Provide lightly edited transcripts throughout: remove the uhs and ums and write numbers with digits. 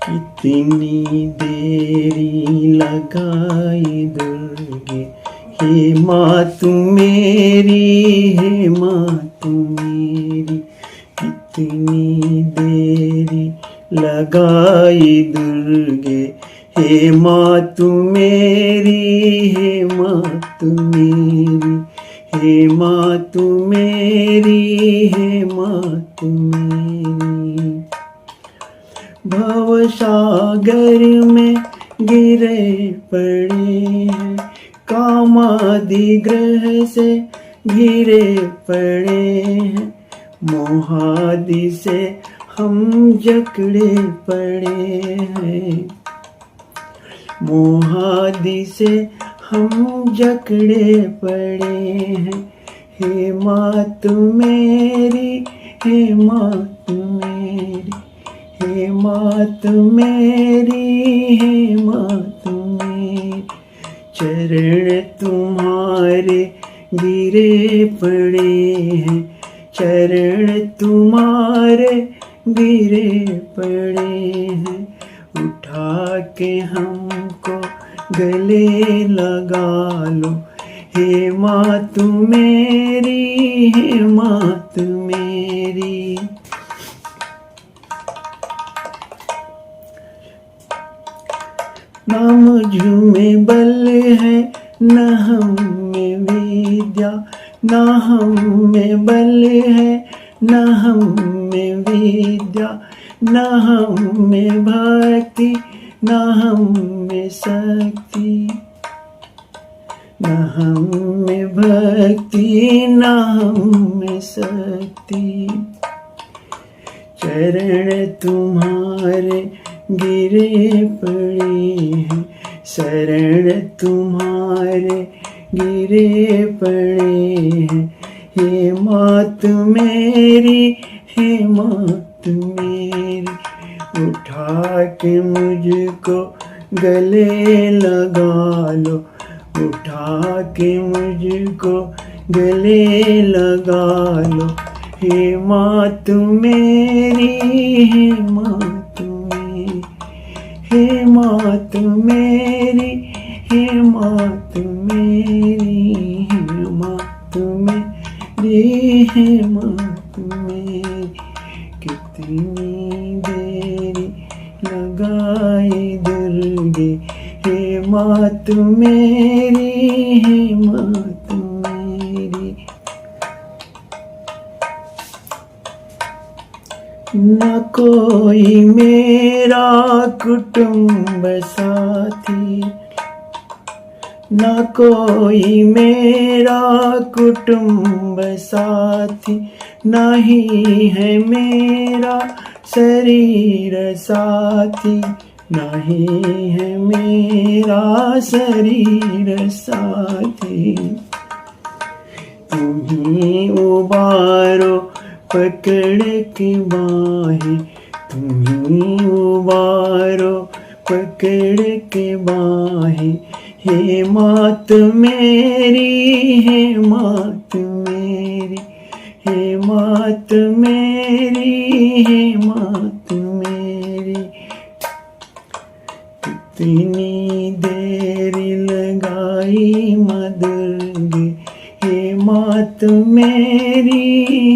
कितनी देरी लगाई दुर्गे, हे माँ तू मेरी, हे माँ तू मेरी। कितनी देरी लगाई दुर्गे, हे माँ तू मेरी, हे माँ तू मेरी। हे माँ तू मेरी, हे माँ तू मेरी। भव सागर में गिरे पड़े हैं, कामादि ग्रह से घिरे पड़े हैं, मोहादि से हम जकड़े पड़े हैं, मोहादि से हम जकड़े पड़े हैं। हे माँ तू मेरी, हे माँ तू मेरी। हे माँ तू मेरी, हे माँ तू मेरी। चरण तुम्हारे गिरे पड़े हैं, चरण तुम्हारे गिरे पड़े हैं। उठा के हमको गले लगा लो, हे माँ तू मेरी, हे माँ तू मेरी। ना मुझ में बल है न हम में विद्या, ना हम में बल है न हम में विद्या, न हम में भक्ति न हम में शक्ति, न हम में भक्ति न हम में शक्ति। चरण तुम्हारे गिरे पड़े हैं, शरण तुम्हारे गिरे पड़े हैं। हे माँ तू मेरी, हे माँ तू मेरी। उठा के मुझको गले लगा लो, उठा के मुझको गले लगा लो। हे माँ तू मेरी, हे माँ तू मेरी। हे माँ तू मेरी, हे माँ तू मेरी। हे माँ तू मेरी, हे माँ तू मेरी। कितनी देरी लगाई दुर्गे, हे माँ तू मेरी, हे माँ तू मेरी। न कोई मेरा कुटुंब साथी, न कोई मेरा कुटुंब साथी, नहीं है मेरा शरीर साथी, नहीं है मेरा शरीर साथी। तुम्ही उबारो पकड़ के बाहें, तुम्ही उबारो पकड़ के बाहें। हे माँ तू मेरी, हे माँ तू मेरी। हे माँ तू मेरी, हे माँ तू मेरी। कितनी देरी लगाई माँ दुर्गे, हे माँ तू मेरी,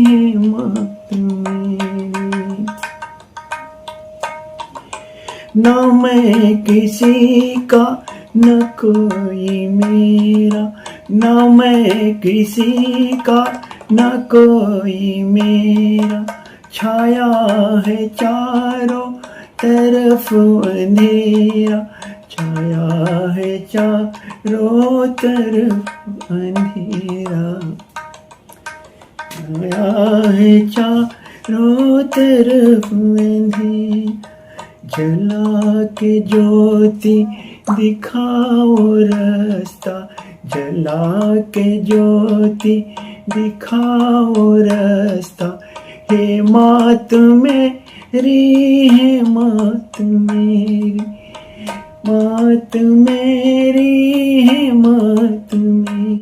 हे माँ तू मेरी। न मैं किसी का न कोई मेरा, न मैं किसी का न कोई मेरा। छाया है चारों तरफ अंधेरा, छाया है चारों तरफ अंधेरा, छाया है चारों तरफ अंधेरा। जला के ज्योति दिखाओ रास्ता, जला के ज्योति दिखाओ रास्ता। हे माँ तू मेरी, हे माँ तू मेरी। माँ तू मेरी, हे माँ तू मेरी।